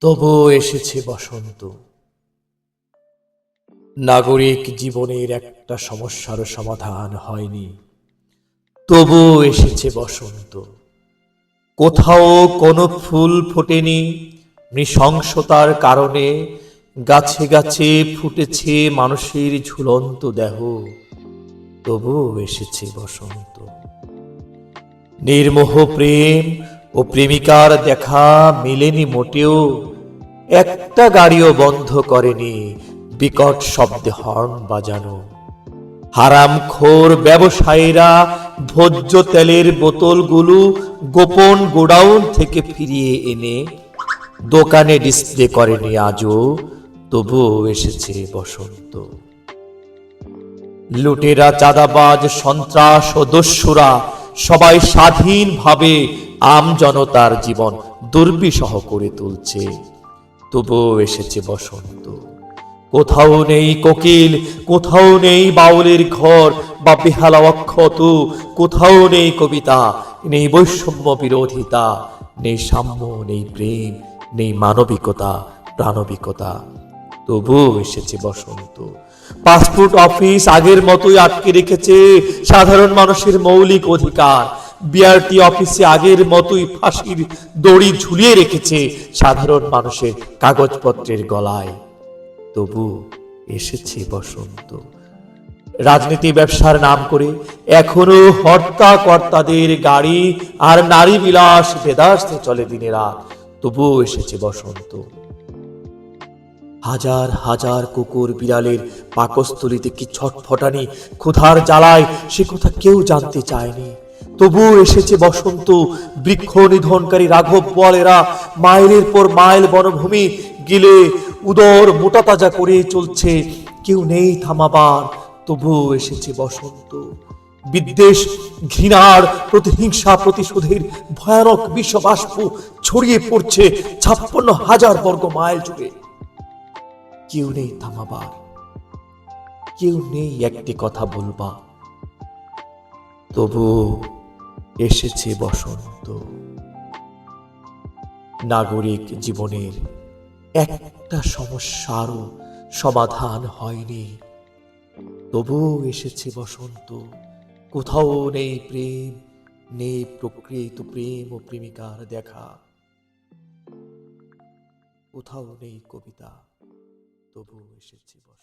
তবুও এসেছে বসন্ত। নাগরিক জীবনের একটা সমস্যারও সমাধান হয়নি, তবুও এসেছে বসন্ত। কোথাও কোনো ফুল ফোটেনি, নৃশংসতার কারণে গাছে গাছে ফুটেছে মানুষের ঝুলন্ত দেহ, তবুও এসেছে বসন্ত। নির্মোহ প্রেম ও প্রেমিকার দেখা মেলেনি মোটেও, একটা গাড়িও বন্ধ করেনি বিকট শব্দে হর্ন বাজানো। হারামখোর ব্যবসায়ীরা ভোজ্য তেলের বোতলগুলো গোপন গোডাউন থেকে ফিরিয়ে এনে দোকানে ডিসপ্লে করেনি আজও, তবুও এসেছে বসন্ত। লুটেরা, চাঁদাবাজ, সন্ত্রাস ও দস্যুরা সবাই স্বাধীনভাবে আমজনতার জীবন দুর্বিষহ করে তুলছে, তবুও এসেছে বসন্ত। কোথাও নেই কোকিল, কোথাও নেই বাউলের ঘর বা বেহালা অক্ষত, কোথাও নেই কবিতা, নেই বৈষম্য বিরোধিতা, নেই সাম্য, নেই প্রেম, নেই মানবিকতা, প্রাণবিকতা, তবুও এসেছে বসন্ত। পাসপোর্ট অফিস আগের মতোই আটকে রেখেছে সাধারণ মানুষের মৌলিক অধিকার। বিআরটি অফিসে আগের মতোই ফাঁসির দড়ি ঝুলিয়ে রেখেছে সাধারণ মানুষের কাগজপত্রের গলায়, তবু এসেছে বসন্ত। রাজনীতি ব্যবসার নাম করে এখনো হর্তা কর্তাদের গাড়ি আর নারী বিলাস বেদাস্তে চলে দিনে রাত, তবুও এসেছে বসন্ত। হাজার হাজার কুকুর বিড়ালের পাকস্থলিতে কি ছটফটানি, ক্ষুধার জ্বালায় সে কথা কেউ জানতে চায়নি, তবুও এসেছে বসন্ত। বৃক্ষ নিধনকারী রাঘব বোয়ালেরা মাইলের পর মাইল বনভূমি গিলে উদর মোটা তাজা করে চলছে, কেউ নেই থামাবার, তবুও এসেছে বসন্ত। বিদ্বেষ, ঘৃণার, প্রতিহিংসা, প্রতিশোধের ভয়ানক বিষবাষ্প ছড়িয়ে পড়ছে 56,000 বর্গ মাইল জুড়ে, কেউ নেই থামাবার, কেউ নেই একটি কথা বলবা, তবু এসেছে বসন্ত। নাগরিক জীবনের একটা সমস্যারও সমাধান হয়নি, তবুও এসেছে বসন্ত। কোথাও নেই প্রেম, নেই প্রকৃত প্রেম ও প্রেমিকার দেখা, কোথাও নেই কবিতা, তবুও এসেছে বসন্ত।